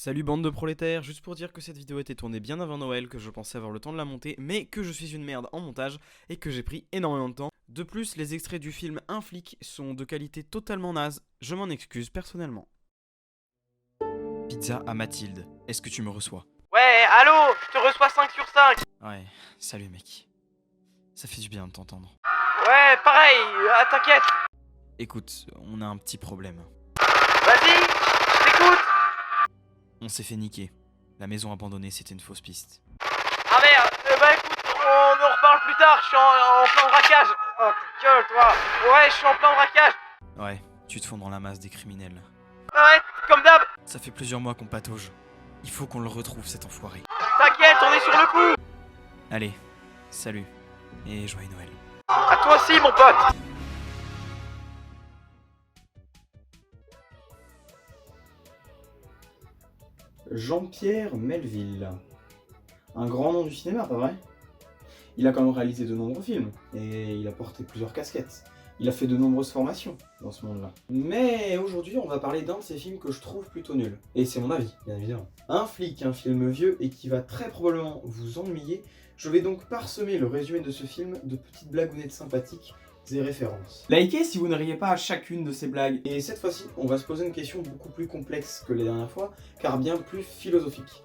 Salut bande de prolétaires, juste pour dire que cette vidéo a été tournée bien avant Noël, que je pensais avoir le temps de la monter, mais que je suis une merde en montage et que j'ai pris énormément de temps. De plus, les extraits du film Un flic sont de qualité totalement naze, je m'en excuse personnellement. Pizza à Mathilde, est-ce que tu me reçois? Ouais, allô, je te reçois 5 sur 5. Ouais, salut mec. Ça fait du bien de t'entendre. Ouais, pareil, t'inquiète. Écoute, on a un petit problème. Vas-y, je t'écoute. On s'est fait niquer. La maison abandonnée, c'était une fausse piste. Ah merde, bah écoute, on en reparle plus tard, je suis en plein braquage. Oh, ta gueule, toi. Ouais, je suis en plein braquage. Ouais, tu te fonds dans la masse des criminels. Ouais, comme d'hab. Ça fait plusieurs mois qu'on patauge. Il faut qu'on le retrouve, cet enfoiré. T'inquiète, on est sur le coup. Allez, salut, et joyeux Noël. À toi aussi, mon pote. Jean-Pierre Melville. Un grand nom du cinéma, pas vrai? Il a quand même réalisé de nombreux films, et il a porté plusieurs casquettes. Il a fait de nombreuses formations dans ce monde-là. Mais aujourd'hui, on va parler d'un de ces films que je trouve plutôt nul. Et c'est mon avis, bien évidemment. Un flic, un film vieux et qui va très probablement vous ennuyer. Je vais donc parsemer le résumé de ce film de petites blagounettes sympathiques et références. Likez si vous ne riez pas à chacune de ces blagues. Et cette fois-ci, on va se poser une question beaucoup plus complexe que les dernières fois, car bien plus philosophique.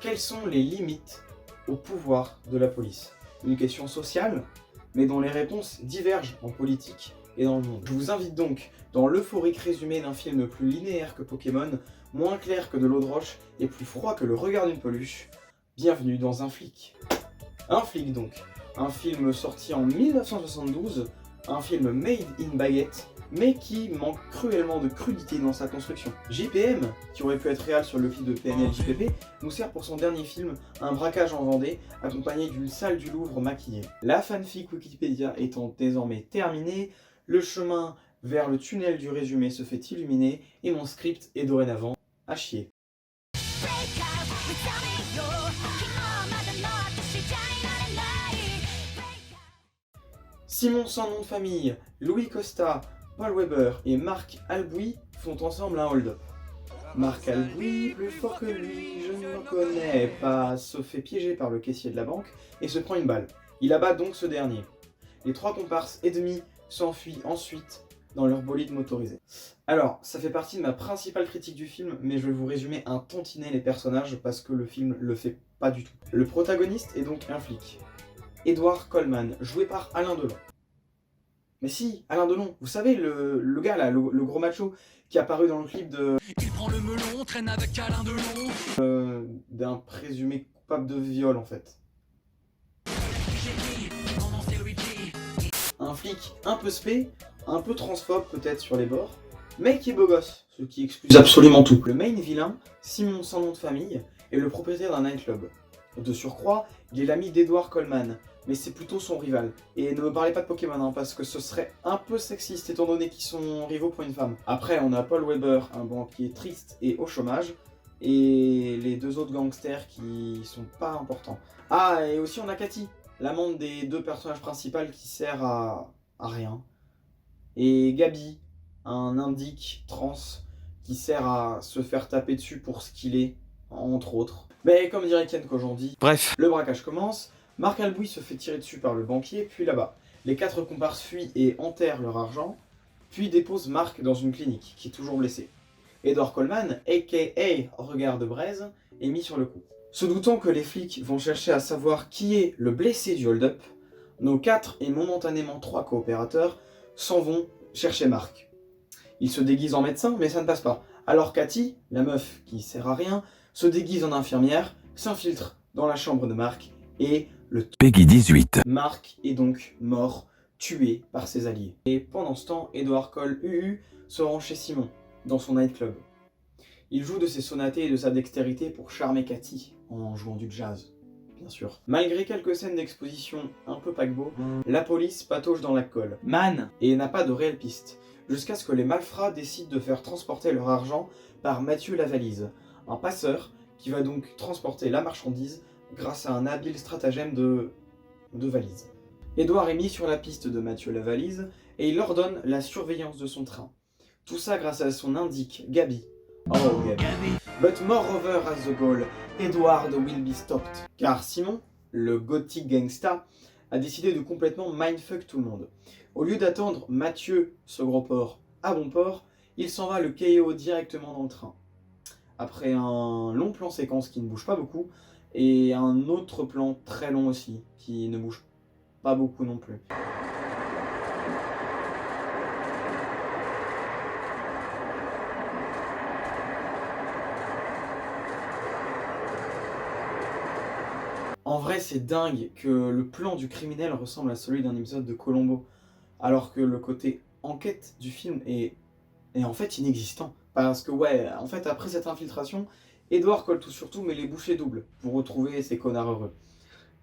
Quelles sont les limites au pouvoir de la police? Une question sociale, mais dont les réponses divergent en politique et dans le monde. Je vous invite donc dans l'euphorique résumé d'un film plus linéaire que Pokémon, moins clair que de l'eau de roche et plus froid que le regard d'une peluche. Bienvenue dans Un flic. Un flic donc, un film sorti en 1972, un film made in baguette, mais qui manque cruellement de crudité dans sa construction. JPM, qui aurait pu être réel sur le clip de PNL JPP, nous sert pour son dernier film Un braquage en Vendée, accompagné d'une salle du Louvre maquillée. La fanfic Wikipédia étant désormais terminée, le chemin vers le tunnel du résumé se fait illuminer, et mon script est dorénavant à chier. Simon sans nom de famille, Louis Costa, Paul Weber et Marc Albouy font ensemble un hold-up. Marc Albouy, plus fort que lui, je ne le connais pas, se fait piéger par le caissier de la banque et se prend une balle. Il abat donc ce dernier. Les trois comparses ennemis s'enfuient ensuite dans leur bolide motorisé. Alors, ça fait partie de ma principale critique du film, mais je vais vous résumer un tantinet les personnages parce que le film le fait pas du tout. Le protagoniste est donc un flic. Edward Colman, joué par Alain Delon. Mais si, Alain Delon, vous savez, le gars là, le gros macho, qui est apparu dans le clip de... Il prend le melon, traîne avec Alain Delon. d'un présumé coupable de viol en fait. Un flic un peu spé, un peu transphobe peut-être sur les bords, mais qui est beau gosse, ce qui excuse absolument tout. Le main vilain, Simon sans nom de famille, est le propriétaire d'un nightclub. De surcroît, il est l'ami d'Edward Colman, mais c'est plutôt son rival. Et ne me parlez pas de Pokémon, hein, parce que ce serait un peu sexiste étant donné qu'ils sont rivaux pour une femme. Après, on a Paul Weber, un banquier triste et au chômage, et les deux autres gangsters qui sont pas importants. Ah, et aussi on a Cathy, l'amante des deux personnages principaux qui sert à rien. Et Gabi, un indique trans qui sert à se faire taper dessus pour ce qu'il est, entre autres. Mais comme dirait Ken Kojandi, Bref, le braquage commence, Marc Albouy se fait tirer dessus par le banquier, puis là-bas. Les quatre comparses fuient et enterrent leur argent, puis déposent Marc dans une clinique, qui est toujours blessé. Edward Colman, a.k.a. Regard de Braise, est mis sur le coup. Se doutant que les flics vont chercher à savoir qui est le blessé du hold-up, nos 4 et momentanément 3 coopérateurs s'en vont chercher Marc. Ils se déguisent en médecin, mais ça ne passe pas. Alors Cathy, la meuf qui sert à rien, se déguise en infirmière, s'infiltre dans la chambre de Marc, et le Peggy 18. Marc est donc mort, tué par ses alliés. Et pendant ce temps, Edward Cole UU se rend chez Simon, dans son nightclub. Il joue de ses sonatés et de sa dextérité pour charmer Cathy, en jouant du jazz, bien sûr. Malgré quelques scènes d'exposition un peu paquebot, la police patauge dans la colle. Man et n'a pas de réelle piste, jusqu'à ce que les malfrats décident de faire transporter leur argent par Mathieu Lavalise, un passeur qui va donc transporter la marchandise grâce à un habile stratagème de valise. Edouard est mis sur la piste de Mathieu Lavalise et il ordonne la surveillance de son train. Tout ça grâce à son indique, Gabi, Oh yeah. But moreover as the goal, Edward will be stopped. Car Simon, le gothic gangsta, a décidé de complètement mindfuck tout le monde. Au lieu d'attendre Mathieu, ce gros porc, à bon port, il s'en va le KO directement dans le train. Après un long plan séquence qui ne bouge pas beaucoup, et un autre plan très long aussi, qui ne bouge pas beaucoup non plus. En vrai, c'est dingue que le plan du criminel ressemble à celui d'un épisode de Columbo, alors que le côté enquête du film est en fait inexistant. Parce que ouais, en fait, après cette infiltration, Edward colle tout sur tout, mais les bouchées doubles pour retrouver ces connards heureux.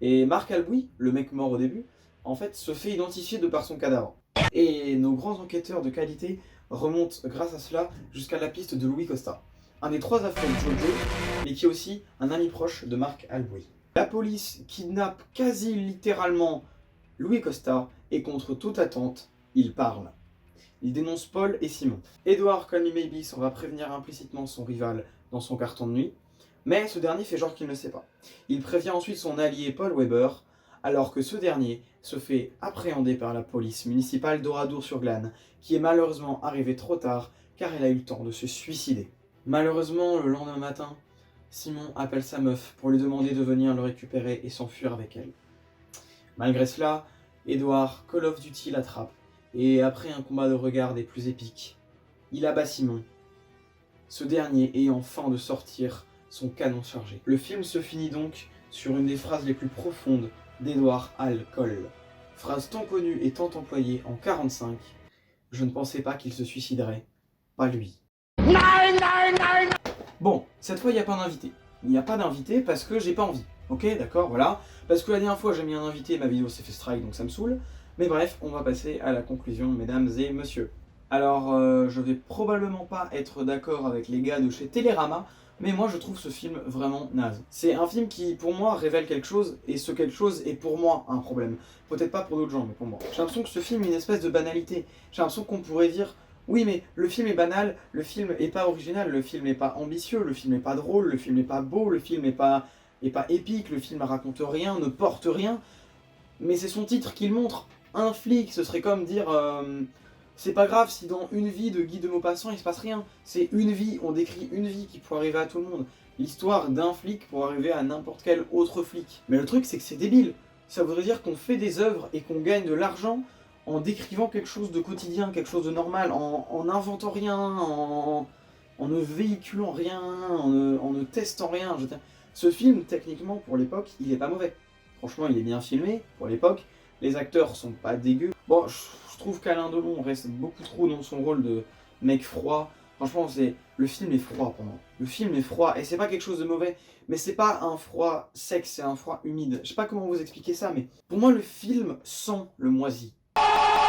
Et Marc Albouy, le mec mort au début, en fait, se fait identifier de par son cadavre. Et nos grands enquêteurs de qualité remontent grâce à cela jusqu'à la piste de Louis Costa, un des 3 affreux de Jojo, mais qui est aussi un ami proche de Marc Albouy. La police kidnappe quasi littéralement Louis Costa et contre toute attente, il parle. Il dénonce Paul et Simon. Edward Call Me Maybe s'en va prévenir implicitement son rival dans son carton de nuit, mais ce dernier fait genre qu'il ne sait pas. Il prévient ensuite son allié Paul Weber, alors que ce dernier se fait appréhender par la police municipale d'Oradour-sur-Glane, qui est malheureusement arrivée trop tard car elle a eu le temps de se suicider. Malheureusement, le lendemain matin, Simon appelle sa meuf pour lui demander de venir le récupérer et s'enfuir avec elle. Malgré cela, Edward Call of Duty l'attrape, et après un combat de regard des plus épiques, il abat Simon, ce dernier ayant fin de sortir son canon chargé. Le film se finit donc sur une des phrases les plus profondes d'Edward Hall Cole. Phrase tant connue et tant employée en 1945, je ne pensais pas qu'il se suiciderait, pas lui. Bon, cette fois il n'y a pas d'invité. Il n'y a pas d'invité parce que j'ai pas envie. Ok, d'accord, voilà. Parce que la dernière fois j'ai mis un invité, ma vidéo s'est fait strike donc ça me saoule. Mais bref, on va passer à la conclusion, mesdames et messieurs. Alors, je vais probablement pas être d'accord avec les gars de chez Télérama, mais moi je trouve ce film vraiment naze. C'est un film qui pour moi révèle quelque chose, et ce quelque chose est pour moi un problème. Peut-être pas pour d'autres gens, mais pour moi. J'ai l'impression que ce film est une espèce de banalité. J'ai l'impression qu'on pourrait dire, oui mais le film est banal, le film est pas original, le film n'est pas ambitieux, le film n'est pas drôle, le film n'est pas beau, le film n'est pas épique, le film raconte rien, ne porte rien. Mais c'est son titre qui le montre. Un flic, ce serait comme dire... c'est pas grave si dans une vie de Guy de Maupassant il se passe rien. C'est une vie, on décrit une vie qui pourrait arriver à tout le monde. L'histoire d'un flic pour arriver à n'importe quel autre flic. Mais le truc c'est que c'est débile. Ça voudrait dire qu'on fait des œuvres et qu'on gagne de l'argent en décrivant quelque chose de quotidien, quelque chose de normal, en n'inventant rien, en ne véhiculant rien, en ne testant rien. Je veux dire, ce film, techniquement, pour l'époque, il est pas mauvais. Franchement, il est bien filmé, pour l'époque. Les acteurs sont pas dégueux. Bon, je trouve qu'Alain Delon reste beaucoup trop dans son rôle de mec froid. Franchement, le film est froid pour moi. Le film est froid, et c'est pas quelque chose de mauvais, mais c'est pas un froid sec, c'est un froid humide. Je sais pas comment vous expliquer ça, mais pour moi, le film sent le moisi.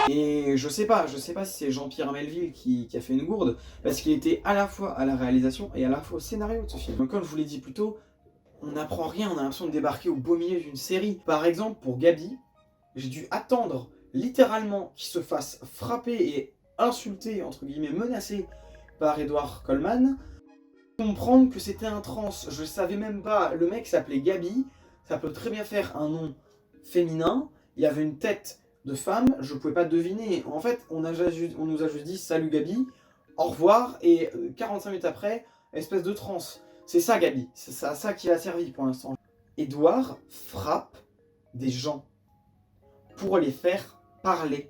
Et je sais pas si c'est Jean-Pierre Melville qui a fait une gourde, parce qu'il était à la fois à la réalisation et à la fois au scénario de ce film. Donc comme je vous l'ai dit plus tôt, on n'apprend rien, on a l'impression de débarquer au beau milieu d'une série. Par exemple, pour Gabi, j'ai dû attendre littéralement qu'il se fasse frapper et insulter, entre guillemets, menacé par Edward Colman, comprendre que c'était un trans. Je savais même pas, le mec s'appelait Gabi, ça peut très bien faire un nom féminin, il avait une tête de femme, je pouvais pas deviner. En fait, on nous a juste dit salut Gabi, au revoir, et 45 minutes après, espèce de trans. C'est ça Gabi, c'est ça qui a servi pour l'instant. Edward frappe des gens pour les faire parler.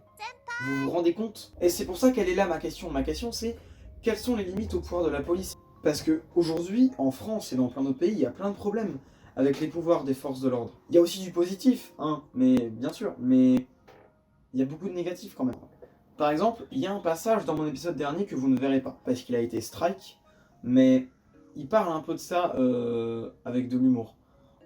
Vous vous rendez compte? Et c'est pour ça qu'elle est là ma question. Ma question c'est, quelles sont les limites au pouvoir de la police? Parce que aujourd'hui, en France et dans plein d'autres pays, il y a plein de problèmes avec les pouvoirs des forces de l'ordre. Il y a aussi du positif, hein, mais bien sûr, mais il y a beaucoup de négatifs quand même. Par exemple, il y a un passage dans mon épisode dernier que vous ne verrez pas, parce qu'il a été strike, mais il parle un peu de ça avec de l'humour.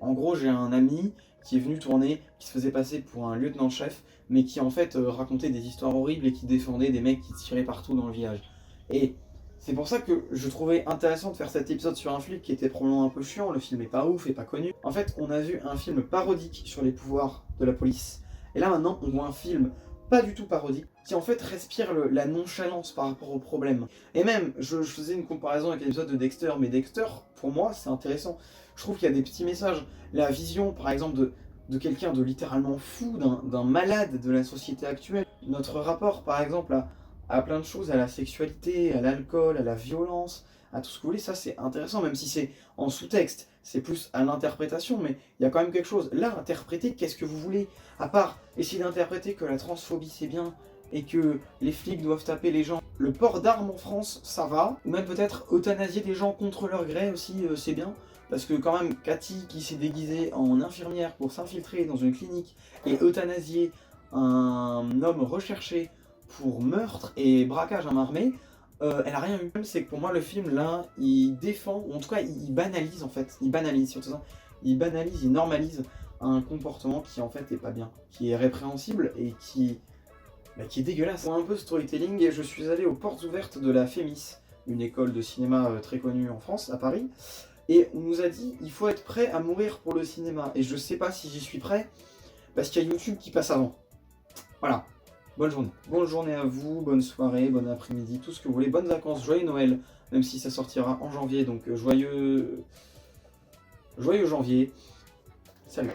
En gros, j'ai un ami qui est venu tourner, qui se faisait passer pour un lieutenant-chef, mais qui en fait racontait des histoires horribles et qui défendait des mecs qui tiraient partout dans le village. Et c'est pour ça que je trouvais intéressant de faire cet épisode sur un flic qui était probablement un peu chiant, le film est pas ouf et pas connu. En fait, on a vu un film parodique sur les pouvoirs de la police. Et là maintenant, on voit un film pas du tout parodique qui en fait respire la nonchalance par rapport au problème. Et même, je faisais une comparaison avec l'épisode de Dexter, mais Dexter, pour moi, c'est intéressant. Je trouve qu'il y a des petits messages. La vision, par exemple, de quelqu'un de littéralement fou, d'un malade de la société actuelle. Notre rapport, par exemple, à plein de choses, à la sexualité, à l'alcool, à la violence, à tout ce que vous voulez, ça c'est intéressant, même si c'est en sous-texte, c'est plus à l'interprétation, mais il y a quand même quelque chose. Là, interpréter, qu'est-ce que vous voulez? À part essayer d'interpréter que la transphobie c'est bien, et que les flics doivent taper les gens. Le port d'armes en France, ça va. Ou même peut-être euthanasier des gens contre leur gré aussi, c'est bien. Parce que quand même, Cathy qui s'est déguisée en infirmière pour s'infiltrer dans une clinique et euthanasier un homme recherché pour meurtre et braquage à main armée, elle a rien eu. C'est que pour moi le film là, il défend, ou en tout cas il banalise en fait, il banalise surtout ça, il banalise, il normalise un comportement qui en fait est pas bien, qui est répréhensible et qui est dégueulasse. Pour un peu storytelling, je suis allé aux portes ouvertes de la FEMIS, une école de cinéma très connue en France, à Paris, et on nous a dit il faut être prêt à mourir pour le cinéma, et je sais pas si j'y suis prêt, parce qu'il y a YouTube qui passe avant. Voilà. Bonne journée. Bonne journée à vous, bonne soirée, bon après-midi, tout ce que vous voulez, bonnes vacances, joyeux Noël, même si ça sortira en janvier, donc joyeux janvier. Salut.